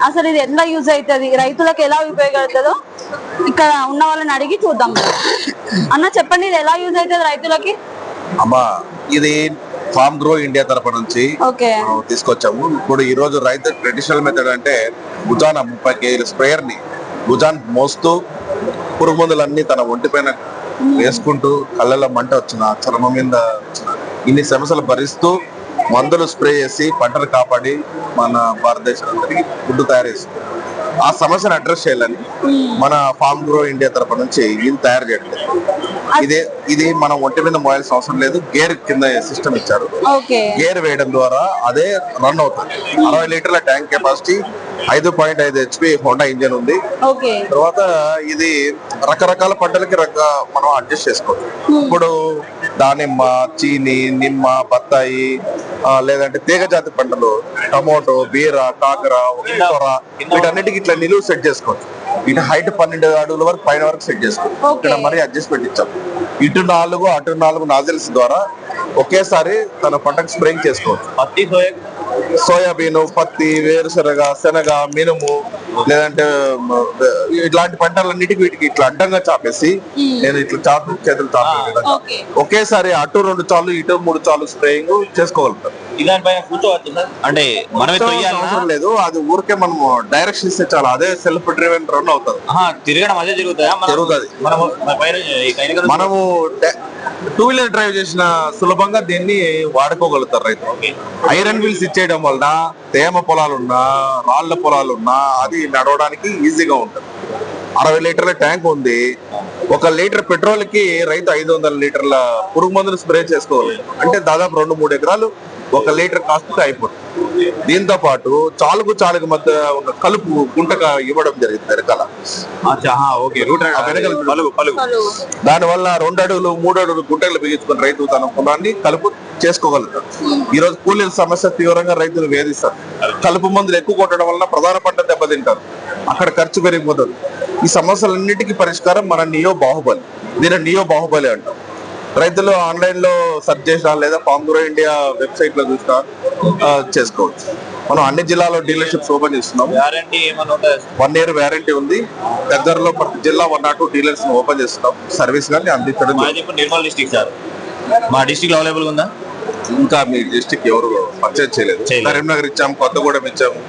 అసలు ఇది ఎట్లా యూజ్ అవుతుంది, రైతులకు ఎలా ఉపయోగపడుతుందో ఇక్కడ ఉన్న వాళ్ళని అడిగి చూద్దాం. అన్న చెప్పండి, ఇది ఎలా యూజ్ అవుతుంది రైతులకి? అమ్మా, ఇది ఫార్మ్ గ్రో ఇండియా తరపు నుంచి తీసుకొచ్చాము. ఇప్పుడు ఈ రోజు రైతు ట్రెడిషనల్ మెథడ్ అంటే భుజాన 30 kg స్ప్రేయర్ ని భుజాన్ మోస్తూ పురుగు మందులన్నీ తన ఒంటిపైన వేసుకుంటూ కళ్ళలో మంట వచ్చిన, చర్మం మీద వచ్చిన ఇన్ని సమస్యలు భరిస్తూ మందులు స్ప్రే చేసి పంటను కాపాడి మన భారతదేశానికి ఫుడ్ తయారు చేస్తుంది. ఆ సమస్యను అడ్రస్ చేయాలని మన ఫార్మ్ గ్రో ఇండియా తరపు నుంచి ఇది తయారు చేయట్లేదు. ఇది మనం ఒంటి మీద మోయాల్సిన అవసరం లేదు. గేర్ కింద సిస్టమ్ ఇచ్చారు. గేర్ వేయడం ద్వారా అదే రన్ అవుతుంది. 60 లీటర్ల tank capacity, 5.5 HP Honda engine ఉంది. తర్వాత ఇది రకరకాల పంటలకి మనం అడ్జస్ట్ చేసుకోవచ్చు. ఇప్పుడు దానిమ్మ, చీని, నిమ్మ, బత్తాయి, లేదంటే తీగ జాతి పంటలు, టమోటో, బీర, కాకర, వీటన్నిటికి ఇట్లా నిలువు సెట్ చేసుకోవచ్చు. ఇటు హైట్ 12 అడుగుల వరకు పైన వరకు సెట్ చేసుకోవచ్చు. ఇక్కడ మరి అడ్జస్ట్మెంట్ ఇచ్చాం. ఇటు 4 అటు 4 నాజిల్స్ ద్వారా ఒకేసారి తన పంటకు స్ప్రేయింగ్ చేసుకోవచ్చు. పత్తి, సోయాబీన్, పత్తి, వేరుశనగ, శనగ, మినుము, లేదంటే ఇట్లాంటి పంటలన్నిటికీ వీటికి ఇట్లా అడ్డంగా చాపేసి నేను ఇట్లా చాపు చేతులు చాపే ఒకేసారి అటు 2 చాలు, ఇటు 3 చాలు స్ప్రేయింగ్ చేసుకోగలుగుతాం. అంటే అవసరం లేదు, అది ఊరికే మనం డైరెక్షన్ ఇస్తే చాలా అదే సెల్ఫ్ డ్రివెన్ రన్ అవుతుంది. తిరగడం అదే జరుగుతుంది. మనము 2 వీలర్ డ్రైవ్ చేసిన సులభంగా దీన్ని వాడుకోగలుగుతారు రైతులు. ఐరన్ వీల్స్ ఇచ్చేయడం వలన తేమ పొలాలున్నా, రాళ్ల పొలాలున్నా అది నడవడానికి ఈజీగా ఉంటుంది. 60 లీటర్ల ట్యాంక్ ఉంది. 1 లీటర్ పెట్రోల్ కి రైతు 500 లీటర్ల పురుగు మందులు స్ప్రే చేసుకోవాలి. అంటే దాదాపు 2-3 ఎకరాలు 1 లీటర్ కాస్ట్ అయిపోతుంది. దీంతో పాటు చాలుకు మధ్య ఒక కలుపు గుంటక ఇవ్వడం జరిగింది వెనకాల. దాని వల్ల 2 అడుగులు 3 అడుగులు గుంటలు బిగించుకుని రైతు తన పొలాన్ని కలుపు చేసుకోగలుగుతారు. ఈ రోజు కూలీల సమస్య తీవ్రంగా రైతులు వేధిస్తారు. కలుపు మందులు ఎక్కువ కొట్టడం వల్ల ప్రధాన పంట దెబ్బతింటారు. అక్కడ ఖర్చు పెరిగిపోతుంది. ఈ సమస్యలన్నిటికీ పరిష్కారం మన నియో బాహుబలి. దీని నియో బాహుబలి అంటాం. రైతులు ఆన్లైన్ లో సెర్చ్ చేసినా లేదా ఫార్మ్ గ్రో ఇండియా వెబ్సైట్ లో చూసినా చేసుకోవచ్చు. మనం అన్ని జిల్లాలో డీలర్షిప్స్ ఓపెన్ చేస్తున్నాం. 1 year వ్యారంటీ ఉంది. దగ్గరలో ప్రతి జిల్లా 1 or 2 డీలర్స్ ఓపెన్ చేస్తున్నాం. సర్వీస్ గానీ అందించడం. నిర్మల్ డిస్ట్రిక్ట్ సార్, మా డిస్ట్రిక్ట్ అవైలబుల్ ఉందా? ఇంకా మీ డిస్ట్రిక్ట్ ఎవరు పర్చేజ్ చేయలేదు. కరీంనగర్ ఇచ్చాము, కొత్తగూడెం ఇచ్చాము,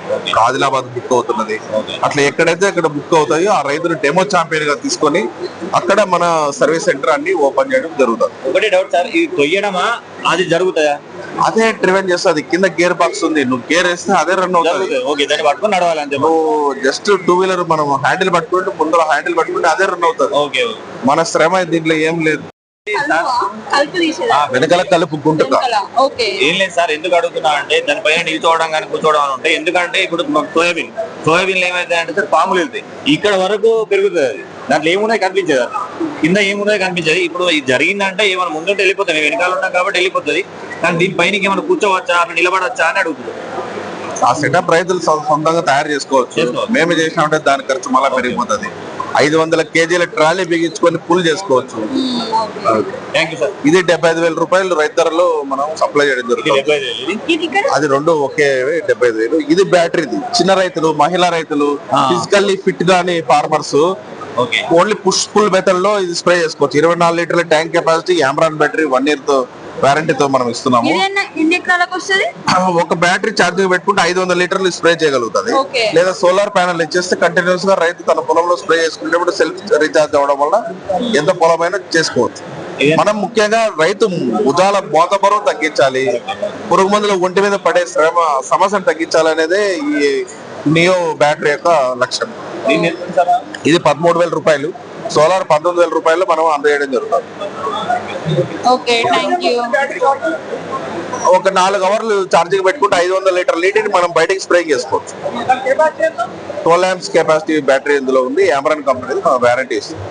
ఆదిలాబాద్ బుక్ అవుతున్నది. అట్లా ఎక్కడైతే అక్కడ బుక్ అవుతాయో ఆ రైతులు డెమో ఛాంపియన్ గా తీసుకొని అక్కడ మన సర్వీస్ సెంటర్ అన్ని ఓపెన్ చేయడం జరుగుతుంది. ఒకటి డౌట్ సార్, ఇది తొయ్యడమా అది జరుగుతుందా? అదే ట్రివెన్ చేస్తుంది. కింద గేర్ బాక్స్ ఉంది. నువ్వు గేర్ వేస్తే అదే రన్ అవుతుంది. దాన్ని పట్టుకుని నడవాలి అంతే. నువ్వు జస్ట్ 2 వీలర్ మనం హ్యాండిల్ పట్టుకుంటే ముందర హ్యాండిల్ పట్టుకుంటే అదే రన్ అవుతుంది. మన శ్రమ దీంట్లో ఏం లేదు. వెనకాల కలుపు గుంటక ఏం లేదు సార్. ఎందుకు అడుగుతున్నా అంటే దానిపైన నిల్చోవడం కానీ కూర్చోవడం అని ఉంటాయి. ఎందుకంటే ఇప్పుడు సోయాబీన్ ఏమైతే అంటే సార్ పాములు వెళ్తాయి, ఇక్కడ వరకు పెరుగుతుంది. అది దాంట్లో ఏమున్నాయి కనిపించేది, కింద ఏమున్నాయి కనిపించేది. ఇప్పుడు ఇది జరిగిందంటే ఏమైనా ముందుంటే వెళ్ళిపోతాయి, మేము వెనకాల ఉంటాం కాబట్టి వెళ్ళిపోతుంది. కానీ దీనిపైన ఏమైనా కూర్చోవచ్చా, అట్లా నిలబడచ్చా అని అడుగుతుంది. ఆ సెటప్ రైతులు సొంతంగా తయారు చేసుకోవచ్చు. మేము చేసినామంటే దాని ఖర్చు మళ్ళీ పెరిగిపోతుంది. 500 kgల ట్రాలీ బిగించుకొని పుల్ చేసుకోవచ్చు. ఇది 75,000 రూపాయలు రైతు ధరలో మనం సప్లై చేయడం జరుగుతుంది. అది 2 ఒకే 75,000. ఇది బ్యాటరీది. చిన్న రైతులు, మహిళా రైతులు, ఫిజికల్లీ ఫిట్ గాని farmers only push pull method లో ఇది స్ప్రే చేసుకోవచ్చు. 24 లీటర్ల tank capacity, Amaron battery, 1 year వారంటీతో మనం ఇస్తున్నాము. ఒక బ్యాటరీ ఛార్జింగ్ పెట్టుకుంటే 500 లీటర్లు స్ప్రే చేయగలుగుతుంది. లేదా సోలార్ ప్యానల్ ఇచ్చేస్తే కంటిన్యూస్ గా రైతు తన పొలంలో స్ప్రే చేసుకునేప్పుడు సెల్ఫ్ రీఛార్జ్ అవ్వడం వల్ల ఎంత పొలమైనా చేసుకోవచ్చు. మనం ముఖ్యంగా రైతు భుజాల మోత బరువు తగ్గించాలి, పురుగు మందుల ఒంటి మీద పడే సమస్యను తగ్గించాలి అనేదే ఈ నియో బ్యాటరీ యొక్క లక్ష్యం. ఇది 13,000 రూపాయలు. సోలార్ 19,000 రూపాయలు మనం అందజేయడం జరుగుతుంది. ఒక 4 అవర్లు ఛార్జింగ్ పెట్టుకుంటే 500 లీటర్ నీటిని మనం బయటకి స్ప్రే చేసుకోవచ్చు. 12 amps కెపాసిటీ బ్యాటరీ ఇందులో ఉంది. ఆమ్రాన్ కంపెనీ వారంటీ ఇస్తుంది.